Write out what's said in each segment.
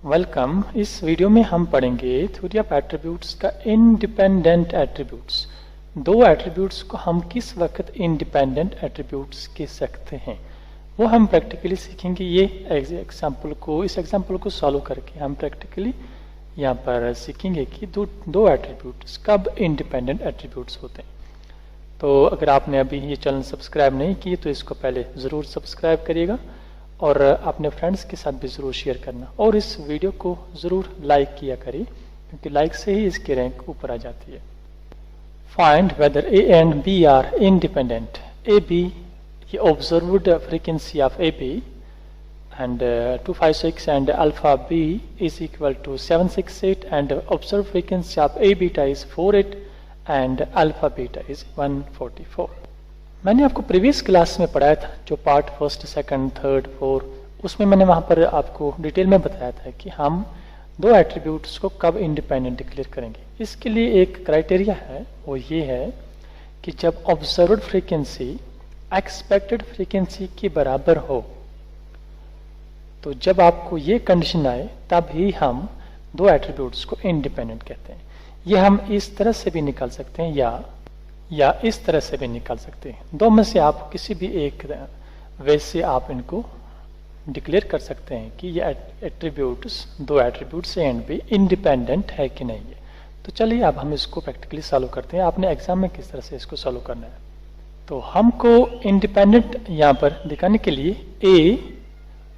Welcome. इस video में हम पढ़ेंगे थ्योरी ऑफ एट्रीब्यूट्स का इंडिपेंडेंट एट्रीब्यूट्स। दो एट्रीब्यूट्स को हम किस वक्त इंडिपेंडेंट एट्रीब्यूट्स कह सकते हैं वो हम प्रैक्टिकली सीखेंगे। ये इस एग्जांपल को सॉल्व करके हम प्रैक्टिकली यहाँ पर सीखेंगे कि दो एट्रीब्यूट्स कब इंडिपेंडेंट एट्रीब्यूट्स होते हैं। तो अगर आपने अभी ये चैनल सब्सक्राइब नहीं किए तो इसको पहले ज़रूर सब्सक्राइब करिएगा और अपने फ्रेंड्स के साथ भी ज़रूर शेयर करना और इस वीडियो को ज़रूर लाइक किया करिए क्योंकि लाइक से ही इसकी रैंक ऊपर आ जाती है। Find whether A and B are independent. A B ये observed frequency of A B and 256 and alpha b is equal to 768 and observed frequency of a beta is 48 and alpha beta is 144। मैंने आपको previous class में पढ़ाया था जो part first second third fourth, उसमें मैंने वहाँ पर आपको डिटेल में बताया था कि हम दो एट्रीब्यूट्स को कब इंडिपेंडेंट डिक्लेयर करेंगे। इसके लिए एक क्राइटेरिया है, वो ये है कि जब ऑब्जर्व्ड फ्रीक्वेंसी एक्सपेक्टेड फ्रीक्वेंसी के बराबर हो। तो जब आपको ये कंडीशन आए तब ही हम दो एट्रीब्यूट्स को इंडिपेंडेंट कहते हैं। ये हम इस तरह से भी निकाल सकते हैं या इस तरह से भी निकाल सकते हैं। दो में से आप किसी भी एक वे से आप इनको डिक्लेयर कर सकते हैं कि ये एट्रीब्यूट्स दो attributes A and be independent है कि नहीं है। तो चलिए अब हम इसको प्रैक्टिकली सॉल्व करते हैं। आपने एग्जाम में किस तरह से इसको सॉल्व करना है। तो हमको इंडिपेंडेंट यहाँ पर दिखाने के लिए ए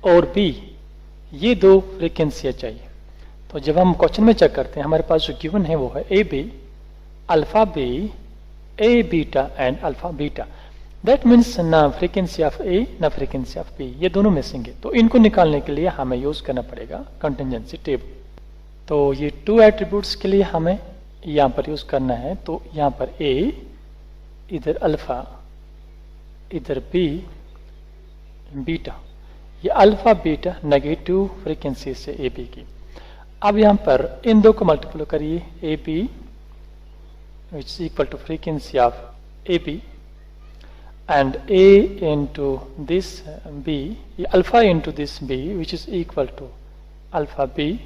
और बी ये दो फ्रीक्वेंसियाँ चाहिए। तो जब हम क्वेश्चन में चेक करते हैं हमारे पास जो गिवन है वो है A B alpha B A beta and alpha beta. That means ना फ्रीक्वेंसी ऑफ ए ना फ्रीक्वेंसी ऑफ बी, ये दोनों मिसिंग है। तो इनको निकालने के लिए हमें यूज करना पड़ेगा कंटिजेंसी टेबल। तो ये टू एट्रीब्यूट्स के लिए हमें यहाँ पर यूज करना है। तो यहाँ पर ए, इधर अल्फा, इधर बी बीटा। ये अल्फा बीटा नेगेटिव फ्रीक्वेंसी से ए बी की। अब यहाँ पर इन दो को मल्टीप्लाई करिए, A B which is equal to frequency of A B and A into this B, ये alpha into this B which is equal to alpha B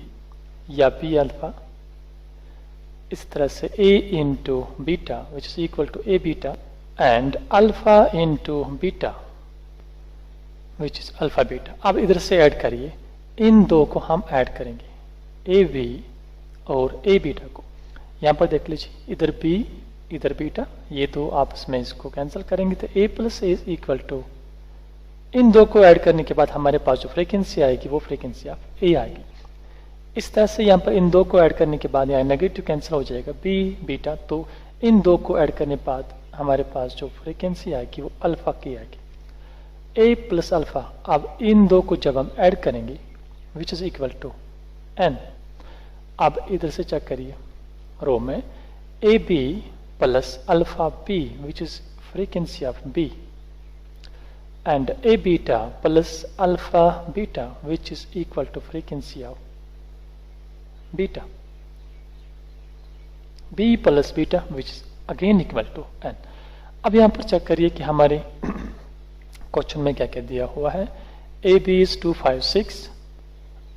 या बी अल्फा। इस तरह से A into beta which is equal to A beta and alpha into beta which is alpha beta. अब इधर से add करिए, इन दो को हम ऐड करेंगे, ए बी और ए बीटा को। यहाँ पर देख लीजिए, इधर बी इधर बीटा, ये दो आपस में इसको कैंसिल करेंगे तो A plus A is equal to, इन दो को ऐड करने के बाद हमारे पास जो फ्रीक्वेंसी आएगी वो फ्रीक्वेंसी ऑफ ए आएगी। इस तरह से यहाँ पर इन दो को ऐड करने के बाद यहाँ नेगेटिव कैंसिल हो जाएगा बी बीटा। तो इन दो को ऐड करने के बाद हमारे पास जो फ्रीक्वेंसी आएगी वो अल्फा की आएगी, ए प्लस अल्फा। अब इन दो को जब हम ऐड करेंगे which is equal to N. अब इधर से चेक करिए रो में, A B plus alpha B which is frequency of B and A beta plus alpha beta which is equal to frequency of beta, B plus beta which is again equal to N. अब यहां पर check करिए कि हमारे question में क्या क्या दिया हुआ है। A B is 256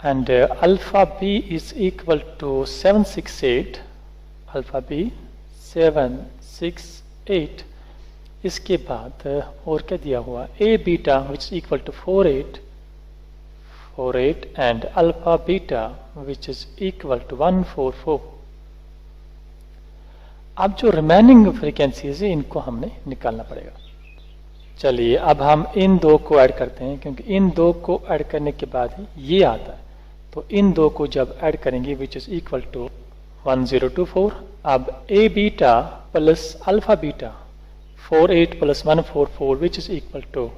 and alpha B is equal to 768, alpha B 768। इसके बाद और क्या दिया हुआ, A beta which is equal to 48 and alpha beta which is equal to 144। अब जो रिमेनिंग फ्रीक्वेंसीज है इनको हमने निकालना पड़ेगा। चलिए अब हम इन दो को ऐड करते हैं क्योंकि इन दो को ऐड करने के बाद ही ये आता है। तो इन दो को जब ऐड करेंगे विच इज इक्वल टू 1024। अब A beta plus alpha beta 48 plus 144 which is equal to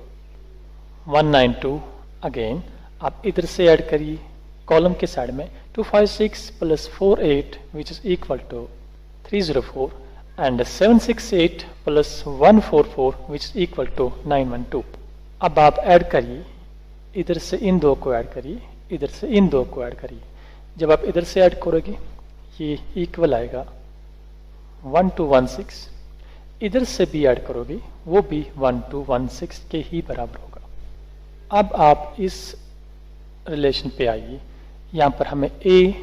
192 again. अब इधर से ऐड करिए कॉलम के साइड में 256 plus 48 which is equal to 304 and 768 plus 144 which is equal to 912। अब आप ऐड करिए, इधर से इन दो को ऐड करिए, इधर से इन दो को ऐड करिए। जब आप इधर से ऐड करोगे ये इक्वल आएगा 1216। इधर से भी ऐड करोगे वो भी 1216 के ही बराबर होगा। अब आप इस रिलेशन पे आइए, यहाँ पर हमें a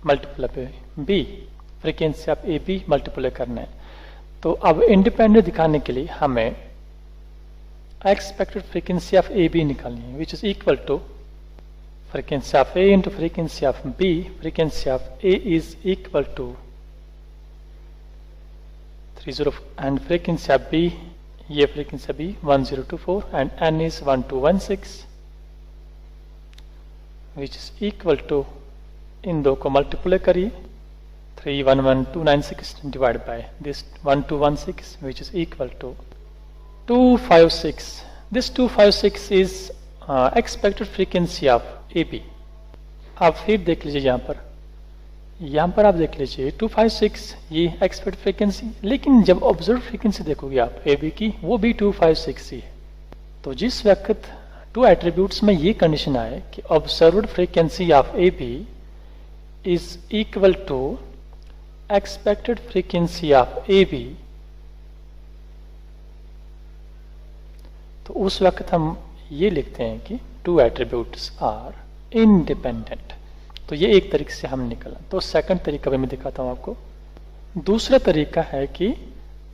multiply b, frequency of A B multiply करना है। तो अब इंडिपेंडेंट दिखाने के लिए हमें expected frequency of A B निकालनी है, which is equal to frequency of A into frequency of B. Frequency of A is equal to 30 and frequency of B, ये frequency B 1024 and N is 1216 which is equal to, इन दो को multiply करिए 311296 divided by this 1216 which is equal to 256. This 256 is expected frequency of AB. आप फिर देख लीजिए यहाँ पर आप देख लीजिए 256 ये एक्सपेक्टेड फ्रीक्वेंसी, लेकिन जब ऑब्जर्व फ्रीक्वेंसी देखोगे आप AB की वो भी 256 ही है। तो जिस वक्त टू एट्रीब्यूट्स में ये कंडीशन आए कि observed frequency of AB is equal to expected frequency of AB, तो उस वक्त हम ये लिखते हैं कि टू एट्रीब्यूट्स आर इंडिपेंडेंट। तो ये एक तरीके से हम निकला। तो सेकंड तरीका भी मैं दिखाता हूं आपको। दूसरा तरीका है कि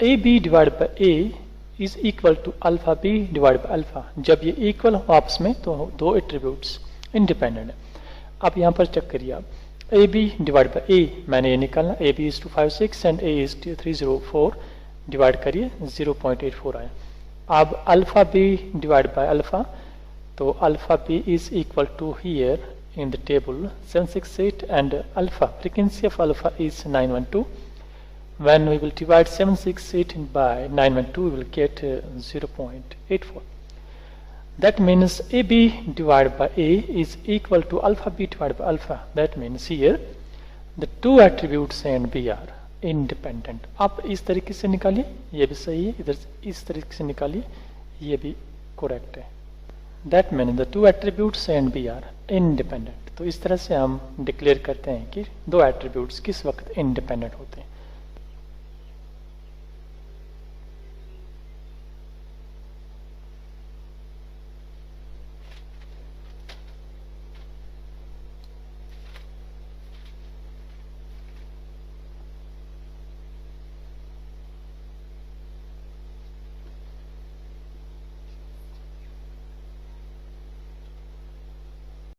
A B divide by A is equal to alpha B divide by alpha. जब ये इक्वल हो आपस में तो दो एट्रीब्यूट्स इंडिपेंडेंट है। अब यहां पर चेक करिए आप, A B divide by A मैंने ये निकालना, A B is 256 and A is 304, divide करिए 0.84 आया। अब alpha B divide by alpha, तो alpha B is equal to here in the table 768 and alpha frequency of alpha is 912. When we will divide 768 by 912, we will get 0.84. That means AB divided by A is equal to alpha B divided by alpha. That means here the two attributes A and B are independent. आप इस तरीके से निकालिए, ये भी सही है, इधर इस तरीके से निकालिए, ये भी correct है. That means the two attributes A and B are independent. तो इस तरह से हम डिक्लेयर करते हैं कि दो attributes किस वक्त independent होते हैं.